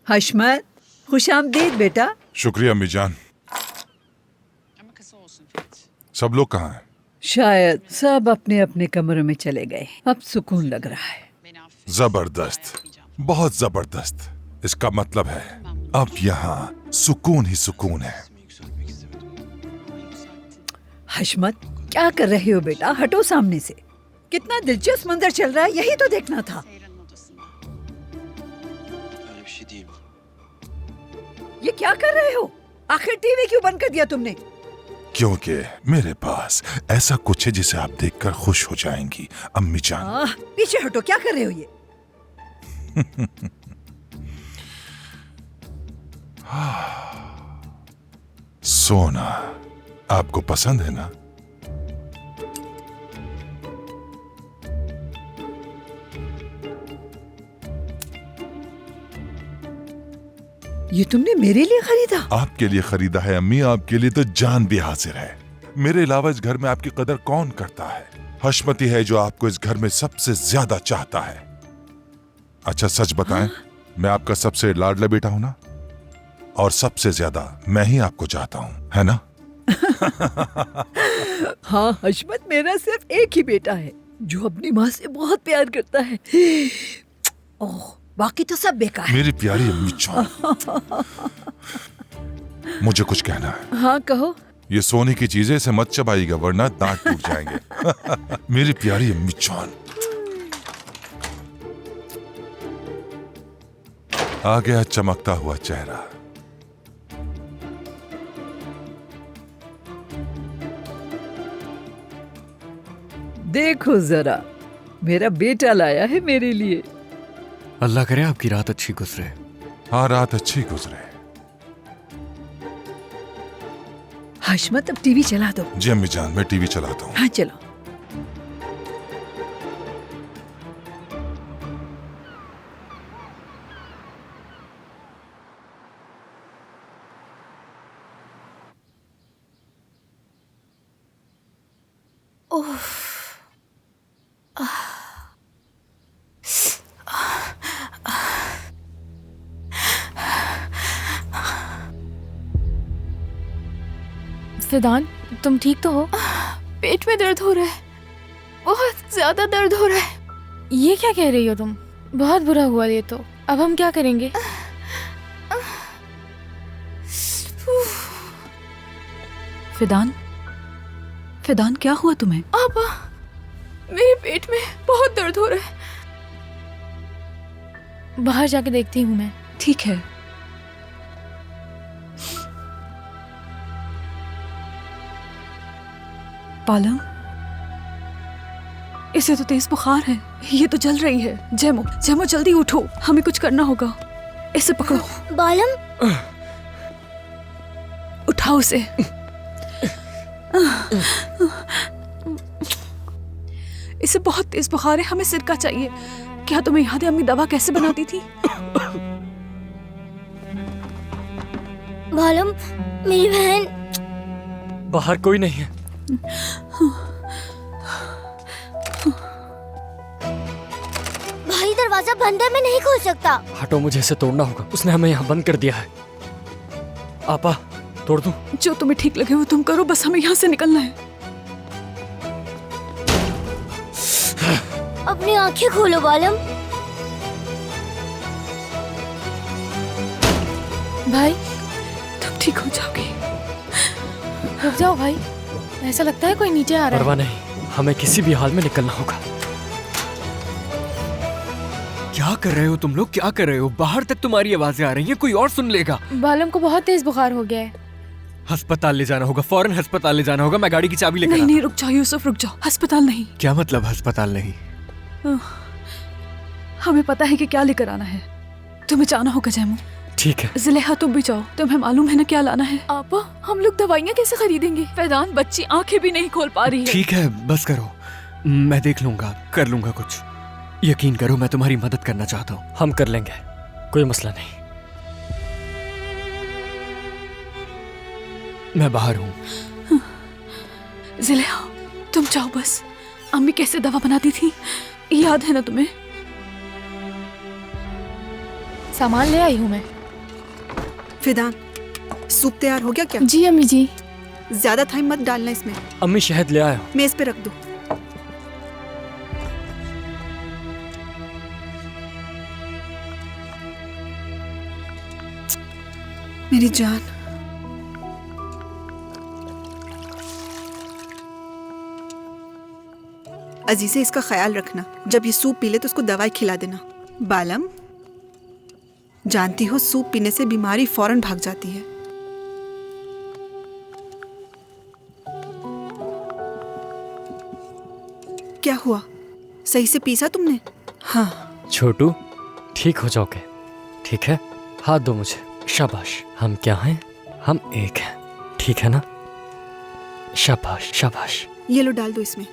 हशमत, खुशामदीद बेटा। शुक्रिया अम्मी जान। सब लोग कहाँ हैं? शायद सब अपने अपने कमरों में चले गए। अब सुकून लग रहा है। जबरदस्त, बहुत जबरदस्त। इसका मतलब है अब यहाँ सुकून ही सुकून है। हशमत, क्या कर रहे हो बेटा? हटो सामने से। कितना दिलचस्प मंजर चल रहा है, यही तो देखना था। ये क्या कर रहे हो? आखिर टीवी क्यों बंद कर दिया तुमने? क्योंकि मेरे पास ऐसा कुछ है जिसे आप देखकर खुश हो जाएंगी अम्मी जान। पीछे हटो, क्या कर रहे हो ये? सोना आपको पसंद है ना? ये तुमने मेरे लिए खरीदा? आपके लिए खरीदा है अम्मी, आपके लिए तो जान भी हाजिर है। मेरे अलावा इस घर में आपकी कदर कौन करता है? हशमती है जो आपको इस घर में सबसे ज्यादा चाहता है। अच्छा सच बताएं, मैं आपका सबसे लाडला बेटा हूं ना? और सबसे ज्यादा मैं ही आपको चाहता हूं, है ना? हाँ हशमत, मेरा सिर्फ एक ही बेटा है जो अपनी माँ से बहुत प्यार करता है। ओह, बाकी तो सब बेकार है। मेरी प्यारी अम्मी जान, मुझे कुछ कहना है। हाँ कहो। ये सोने की चीजें इसे मत चबाइएगा वरना दांत टूट जाएंगे। मेरी प्यारी अम्मी जान, आ गया चमकता हुआ चेहरा। देखो जरा, मेरा बेटा लाया है मेरे लिए। अल्लाह करे आपकी रात अच्छी गुजरे। हाँ, रात अच्छी गुजरे। हशमत, अब टीवी चला दो। जी अम्मी जान, मैं टीवी चलाता हूँ। हाँ चलो। फिदान, तुम ठीक तो हो? पेट में दर्द हो रहा है, बहुत ज्यादा दर्द हो रहा है। ये क्या कह रही हो तुम? बहुत बुरा हुआ ये तो। अब हम क्या करेंगे? फिदान, फिदान क्या हुआ तुम्हें? आपा, मेरे पेट में बहुत दर्द हो रहा है। बाहर जाके देखती हूँ मैं। ठीक है। पालम, इसे तो तेज बुखार है। ये तो जल रही है। जैमो, जैमो जल्दी उठो, हमें कुछ करना होगा। इसे पकड़ो। बालम, उठाओ उसे। इसे बहुत तेज बुखार है, हमें सिरका चाहिए। क्या तुम्हें याद है अम्मी दवा कैसे बनाती थी? बालम, मेरी बहन। बाहर कोई नहीं है। भाई, दरवाजा बंद है, मैं नहीं खोल सकता। हटो, मुझे इसे तोड़ना होगा। उसने हमें यहाँ बंद कर दिया है। आपा, तोड़ दूं? जो तुम्हें ठीक लगे वो तुम करो, बस हमें यहाँ से निकलना है। अपनी आंखें खोलो बालम। भाई, तुम ठीक हो जाओगे। रुक जाओ भाई, ऐसा लगता है कोई नीचे आ रहा है। परवाह नहीं, हमें किसी भी हाल में निकलना होगा। क्या कर रहे हो तुम लोग? क्या कर रहे हो? बाहर तक तुम्हारी आवाजें आ रही हैं, कोई और सुन लेगा। बालम को बहुत तेज बुखार हो गया है। अस्पताल ले जाना होगा, फौरन अस्पताल ले जाना होगा। मैं गाड़ी की चाबी लेकर नहीं आता नहीं, रुक जाओ यूसुफ, रुक जाओ। अस्पताल नहीं। क्या मतलब अस्पताल नहीं? हमें पता है कि क्या लेकर आना है। तुम्हें जाना होगा जैमो। ठीक है। जिलेहा, तुम भी जाओ, तुम्हें मालूम है ना क्या लाना है। आपा, हम लोग दवाइयाँ कैसे खरीदेंगे? फैदान, बच्ची आंखें भी नहीं खोल पा रही है। ठीक है, बस करो, मैं देख लूंगा, कर लूंगा कुछ। यकीन करो, मैं तुम्हारी मदद करना चाहता हूँ। हम कर लेंगे, कोई मसला नहीं। मैं बाहर हूँ। जिलेहा, तुम जाओ बस। अम्मी कैसे दवा बनाती थी, याद है ना तुम्हें? सामान ले आई हूँ मैं। फिदान, सूप तैयार हो गया क्या? जी अम्मी जी। ज्यादा टाइम मत डालना इसमें। अम्मी शहद ले आया। मेज पे रख दो। मेरी जान, अजीज़े इसका ख्याल रखना। जब ये सूप पी ले तो उसको दवाई खिला देना। बालम, जानती हो सूप पीने से बीमारी फौरन भाग जाती है। क्या हुआ? सही से पीसा तुमने? हाँ। छोटू, ठीक हो जाओगे, ठीक है? हाथ दो मुझे। शाबाश। हम क्या हैं? हम एक हैं, ठीक है ना? शाबाश शाबाश। ये लो, डाल दो इसमें।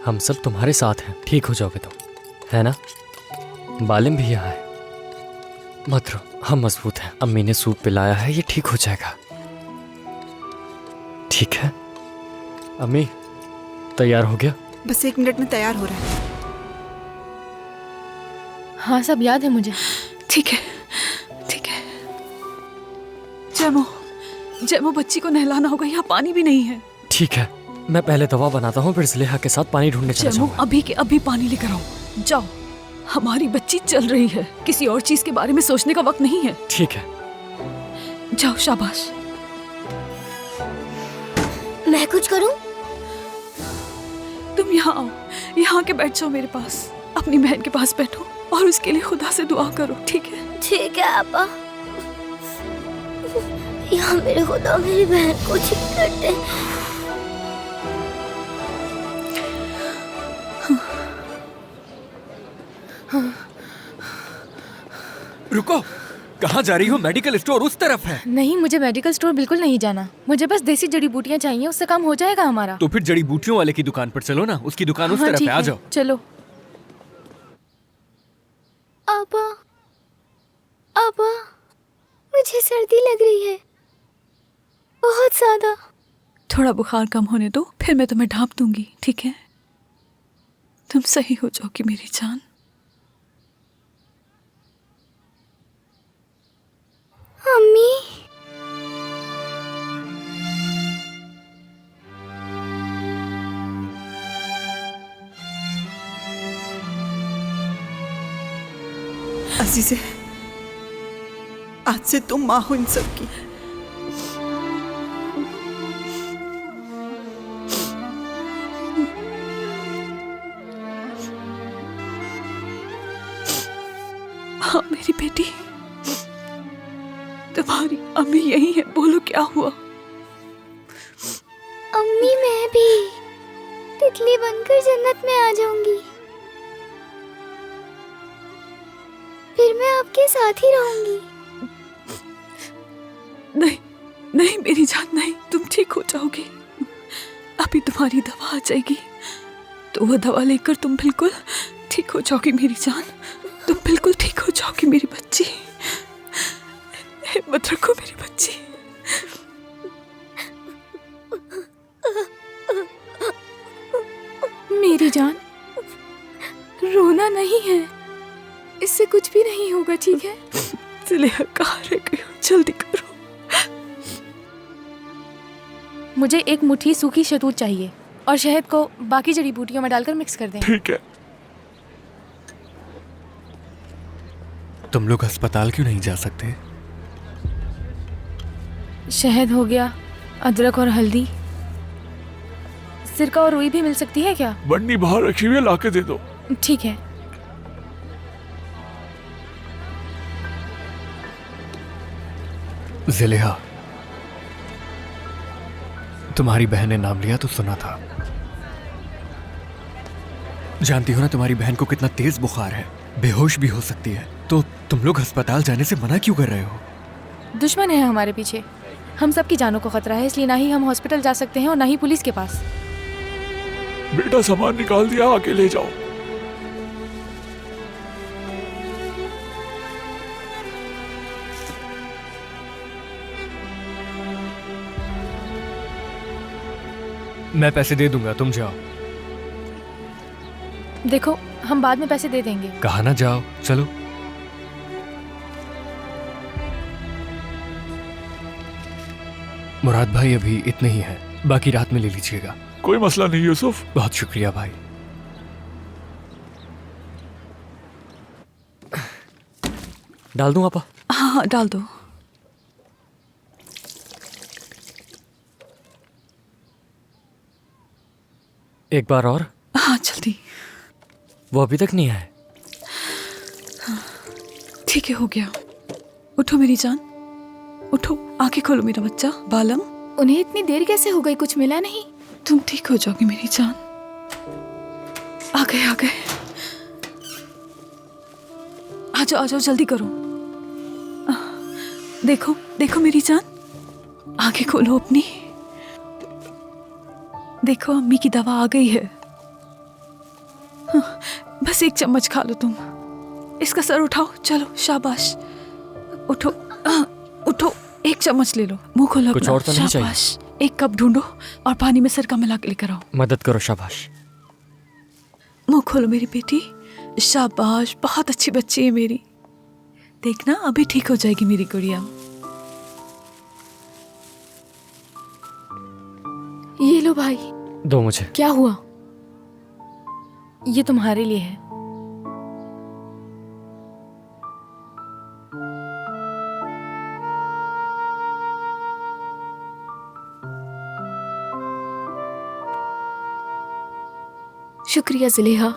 हम सब तुम्हारे साथ हैं, ठीक हो जाओगे तुम, है ना? बालिम भी यहाँ है। मत रो, हम मजबूत हैं। अम्मी ने सूप पिलाया है, ये ठीक हो जाएगा, ठीक है? अम्मी, तैयार हो गया? बस 1 मिनट में तैयार हो रहा है। हाँ, सब याद है मुझे। ठीक है, ठीक है। जैमो, जैमो बच्ची को नहलाना होगा, यहाँ पानी भी नहीं है। ठीक है, मैं पहले दवा बनाता हूँ, फिर ज़ुलेहा के साथ पानी ढूंढने चला जैमो, जाऊंगा। अभी के अभी पानी लेकर आओ। जाओ, हमारी बच्ची चल रही है, किसी और चीज के बारे में सोचने का वक्त नहीं है। ठीक है। जाओ, शाबाश। मैं कुछ करूं? तुम यहाँ आओ, यहाँ आके बैठ जाओ मेरे पास। अपनी बहन के पास बैठो और उसके लिए खुदा से दुआ करो, ठीक है? ठीक है आपा। यहाँ मेरे खुदा मेरी बहन को ठीक कर दे। रुको, कहाँ जा रही हो? मेडिकल स्टोर उस तरफ है। नहीं, मुझे मेडिकल स्टोर बिल्कुल नहीं जाना। मुझे बस देसी जड़ी बूटियाँ चाहिए, उससे काम हो जाएगा हमारा। तो फिर जड़ी बूटियों वाले की दुकान पर चलो ना, उसकी दुकान उस तरफ ठीक है, आ जाओ। चलो। आपा, आपा, मुझे सर्दी लग रही है, बहुत ज्यादा। थोड़ा बुखार कम होने दो, फिर मैं तुम्हें ढांप दूंगी, ठीक है? तुम सही हो जाओगी मेरी जान। अम्मी, अजीज़े, आज से तुम माँ हो इन सब की। हाँ मेरी बेटी, तुम्हारी अम्मी यही है, बोलो क्या हुआ? अम्मी मैं भी तितली बनकर जन्नत में आ जाऊंगी, फिर मैं आपके साथ ही रहूंगी। नहीं नहीं मेरी जान, नहीं, तुम ठीक हो जाओगी। अभी तुम्हारी दवा आ जाएगी, तो वो दवा लेकर तुम बिल्कुल ठीक हो जाओगी मेरी जान। तुम बिल्कुल ठीक हो जाओगी मेरी बच्ची। हिम्मत रखो मेरी बच्ची। मेरी जान, रोना नहीं है, इससे कुछ भी नहीं होगा, ठीक है? ज़ुलेहा कहाँ रह गई हो? जल्दी करो। मुझे एक मुट्ठी सूखी शहतूत चाहिए और शहद को बाकी जड़ी बूटियों में डालकर मिक्स कर दें। ठीक है। तुम लोग अस्पताल क्यों नहीं जा सकते? शहद हो गया, अदरक और हल्दी, सिरका और रुई भी मिल सकती है क्या? बन्नी बाहर रखी हुई है, लाके दे दो। ठीक है। ज़ुलेहा, तुम्हारी बहन ने नाम लिया तो सुना था। जानती हो ना तुम्हारी बहन को कितना तेज बुखार है, बेहोश भी हो सकती है। तो तुम लोग अस्पताल जाने से मना क्यों कर रहे हो? दुश्मन है हमारे पीछे, हम सबकी जानों को खतरा है, इसलिए ना ही हम हॉस्पिटल जा सकते हैं और ना ही पुलिस के पास। बेटा सामान निकाल दिया, आके ले जाओ। मैं पैसे दे दूंगा, तुम जाओ। देखो, हम बाद में पैसे दे देंगे। कहा ना जाओ, चलो। मुराद भाई अभी इतने ही हैं, बाकी रात में ले लीजिएगा। कोई मसला नहीं यूसुफ। बहुत शुक्रिया भाई। डाल दूं आपा? हाँ हाँ डाल दो। एक बार और। हाँ जल्दी। वो अभी तक नहीं आए। ठीक है, हो गया। उठो मेरी जान, उठो, आंखें खोलो मेरा बच्चा। बालम, उन्हें इतनी देर कैसे हो गई, कुछ मिला नहीं? तुम ठीक हो जाओगी मेरी जान। आ गए आ गए। आ जाओ जल्दी करो। देखो देखो मेरी जान, आंखें खोलो अपनी। देखो अम्मी की दवा आ गई है। बस एक चम्मच खा लो तुम। इसका सर उठाओ, चलो शाबाश। उठो उठो, एक चम्मच ले लो। मुंह खोलो कुछ अपना। और तो नहीं चाहिए? शाबाश। एक कप ढूंढो और पानी में सिरका मिला के लेकर आओ। मदद करो, शाबाश। मुंह खोलो मेरी बेटी। शाबाश, बहुत अच्छी बच्ची है मेरी। देखना अभी ठीक हो जाएगी मेरी गुड़िया। ये लो भाई। दो मुझे। क्या हुआ? ये तुम्हारे लिए है। शुक्रिया ज़ुलेहा।